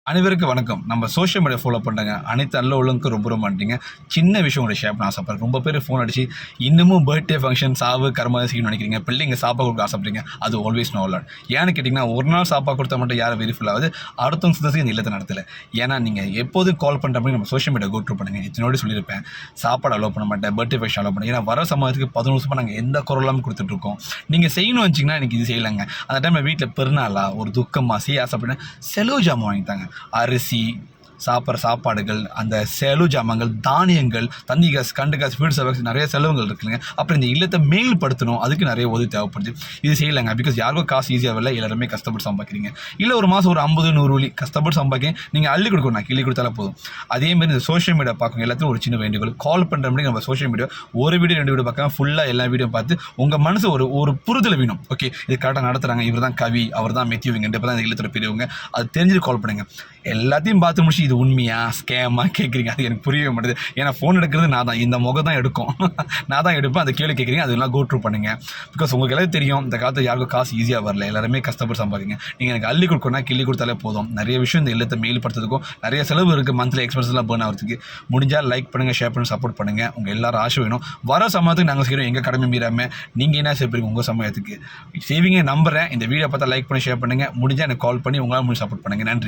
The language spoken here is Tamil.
அனைவருக்கும் வணக்கம். நம்ம சோஷியல் மீடியா ஃபாலோ பண்ணுறங்க அனைத்து நல்ல உள்ளவங்களுக்கும் ரொம்ப ரொம்ப நன்றிங்க. சின்ன விஷயம் உங்களை ஷேர் பண்ண ஆசைப்படுறேன். ரொம்ப பேர் ஃபோன் அடிச்சு இன்னமும் பர்த்டே ஃபங்க்ஷன் சாவு கர்மா செய்யணும்னு நினைக்கிறீங்க. பிள்ளைங்க சாப்பாடு கொடுக்க ஆசைப்படுறீங்க. அது ஆல்வேஸ் நோ லாட். ஏன்னு கேட்டிங்கன்னா, ஒரு நாள் சாப்பாடு கொடுத்தா மட்டும் யாரும் வெரிஃபுல் ஆகுது, அடுத்தவங்க சுத்தத்துக்கு இந்த இல்லத்தை நடத்தலை. ஏன்னா நீங்கள் எப்போதும் கால் பண்ணுற மாதிரி நம்ம சோஷியல் மீடியா கோட்ரூ பண்ணுங்கள். இத்தனோடு சொல்லியிருப்பேன், சாப்பாடு அலோவ் பண்ண மாட்டேன், பர்த்டே ஃபங்க்ஷன் அலோவ் பண்ணேன். ஏன்னா வர சமாதத்துக்கு 11 வருஷமாக நாங்கள் எந்த குரலாமல் கொடுத்துட்ருக்கோம். நீங்கள் செய்யணும் வச்சிங்கன்னா எனக்கு இது செய்யலைங்க. அந்த டைமில் வீட்டில் பெருநாளா ஒரு துக்கமாக செய்ய ஆசைப்பட்டேன், செலவு ஜாமான் வாங்கிட்டாங்க. அரிசி, சாப்பிட்ற சாப்பாடுகள், அந்த செலவு ஜாமான்கள், தானியங்கள், தண்ணி காசு, கண்டு காசு, வீடு செலவு, நிறைய செலவுகள் இருக்குல்லைங்க. அப்புறம் இந்த இல்லத்தை மேல்படுத்தணும், அதுக்கு நிறைய உதவி தேவைப்படுது. இது செய்யலைங்க. பிகாஸ் யாருக்கும் காசு ஈஸியாக இல்லை, எல்லாருமே கஷ்டப்பட்டு சம்பாதிக்கிறீங்க. இல்லை ஒரு மாதம் ஒரு 50-100 வழி கஷ்டப்பட்டு சம்பாதிக்க நீங்கள் அள்ளி கொடுக்கணும், நான் கிள்ளி கொடுத்தாலே போதும். அதேமாதிரி இந்த சோஷியல் மீடியா பார்க்கணும் எல்லாத்தையும் ஒரு சின்ன வேண்டுகோள். கால் பண்ணுற மாதிரி நம்ம சோஷியல் மீடியா ஒரு வீடியோ 2 வீடியோ பார்க்காம ஃபுல்லாக எல்லா வீடியோ பார்த்து உங்கள் மனசு ஒரு புரிதல் வேணும். ஓகே, இது கரெக்டாக நடத்துகிறாங்க, இவர் தான் கவி, அவர் தான் மெத்தியூவிங்க, இப்போ தான் இந்த இல்லத்தில் பெரியவங்க, அது தெரிஞ்சு கால் பண்ணுங்க. எல்லாத்தையும் பார்த்து முடிச்சு இது உண்மையா ஸ்கேமா கேட்குறீங்க, அது எனக்கு புரியவே மாட்டேது. ஏன்னா ஃபோன் எடுக்கிறது நான் தான், இந்த முகம் தான் எடுக்கும், நான் தான் எடுப்பேன். அந்த கேள்வி கேட்குறீங்க, அதெல்லாம் கோ ட்ரூ பண்ணுங்க. பிகாஸ் உங்களுக்கு எல்லாம் தெரியும், இந்த காலத்தில் யாருக்கும் காசு ஈஸியாக வரல, எல்லாருமே கஷ்டப்பட்டு சம்பாதிங்க. நீங்கள் எனக்கு அள்ளி கொடுக்கணும்னா கிள்ளி கொடுத்தாலே போதும். நிறைய விஷயம் இந்த இல்லத்தை மேல்படுத்துறதுக்கும் நிறைய செலவு இருக்குது, மந்த்லி எக்ஸ்பென்ஸ்லாம் பேர்ன் ஆகிறதுக்கு. முடிஞ்சால் லைக் பண்ணுங்கள், ஷேர் பண்ணி சப்போர்ட் பண்ணுங்கள். உங்கள் எல்லாரும் ஆசை வேணும். வர சமயத்துக்கு நாங்கள் செய்கிறோம், எங்கள் கடமை மீறாமல் நீங்கள் என்ன செய்வீங்க உங்கள் சமயத்துக்கு செய்வீங்க நம்புகிறேன். இந்த வீடியோ பார்த்தா லைக் பண்ணி ஷேர் பண்ணுங்கள். முடிஞ்சால் எனக்கு கால் பண்ணி உங்களால் முடிஞ்சு சப்போர்ட் பண்ணுங்கள். நன்றி.